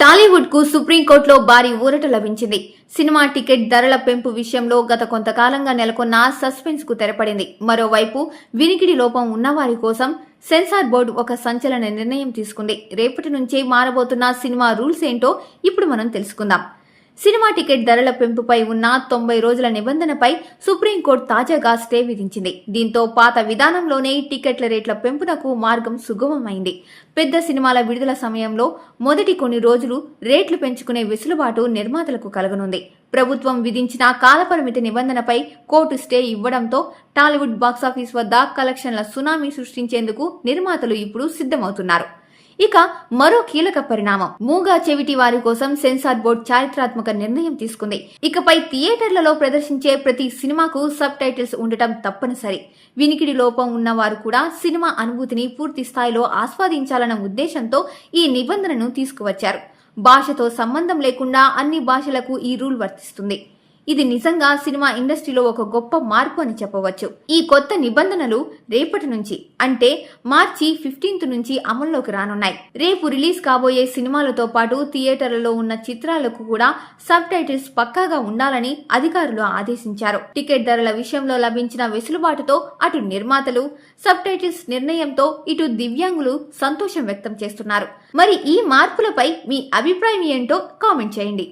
టాలీవుడ్ కు సుప్రీంకోర్టులో భారీ ఊరట లభించింది. సినిమా టికెట్ ధరల పెంపు విషయంలో గత కొంతకాలంగా నెలకొన్న సస్పెన్స్ కు తెరపడింది. మరోవైపు వినికిడి లోపం ఉన్నవారి కోసం సెన్సార్ బోర్డు ఒక సంచలన నిర్ణయం తీసుకుంది. రేపటి నుంచే మారబోతున్న సినిమా రూల్స్ ఏంటో ఇప్పుడు మనం తెలుసుకుందాం. సినిమా టికెట్ ధరల పెంపుపై ఉన్న 90 రోజుల నిబంధనపై సుప్రీంకోర్టు తాజాగా స్టే విధించింది. దీంతో పాత విధానంలోనే టికెట్ల రేట్ల పెంపునకు మార్గం సుగమమైంది. పెద్ద సినిమాల విడుదల సమయంలో మొదటి కొన్ని రోజులు రేట్లు పెంచుకునే వెసులుబాటు నిర్మాతలకు కలగనుంది. ప్రభుత్వం విధించిన కాలపరిమితి నిబంధనపై కోర్టు స్టే ఇవ్వడంతో టాలీవుడ్ బాక్సాఫీస్ వద్ద కలెక్షన్ల సునామీ సృష్టించేందుకు నిర్మాతలు ఇప్పుడు సిద్ధమవుతున్నారు. ఇక మరో కీలక పరిణామం, మూగా చెవిటి వారి కోసం సెన్సార్ బోర్డు చారిత్రాత్మక నిర్ణయం తీసుకుంది. ఇకపై థియేటర్లలో ప్రదర్శించే ప్రతి సినిమాకు సబ్ టైటిల్స్ ఉండటం తప్పనిసరి. వినికిడి లోపం ఉన్న వారు కూడా సినిమా అనుభూతిని పూర్తి స్థాయిలో ఆస్వాదించాలన్న ఉద్దేశంతో ఈ నిబంధనను తీసుకువచ్చారు. భాషతో సంబంధం లేకుండా అన్ని భాషలకు ఈ రూల్ వర్తిస్తుంది. ఇది నిజంగా సినిమా ఇండస్ట్రీలో ఒక గొప్ప మార్పు అని చెప్పవచ్చు. ఈ కొత్త నిబంధనలు రేపటి నుంచి అంటే మార్చి 15 నుంచి అమల్లోకి రానున్నాయి. రేపు రిలీజ్ కాబోయే సినిమాలతో పాటు థియేటర్లలో ఉన్న చిత్రాలకు కూడా సబ్ టైటిల్స్ పక్కాగా ఉండాలని అధికారులు ఆదేశించారు. టికెట్ ధరల విషయంలో లభించిన వెసులుబాటుతో అటు నిర్మాతలు, సబ్ టైటిల్స్ నిర్ణయంతో ఇటు దివ్యాంగులు సంతోషం వ్యక్తం చేస్తున్నారు. మరి ఈ మార్పులపై మీ అభిప్రాయం ఏంటో కామెంట్ చేయండి.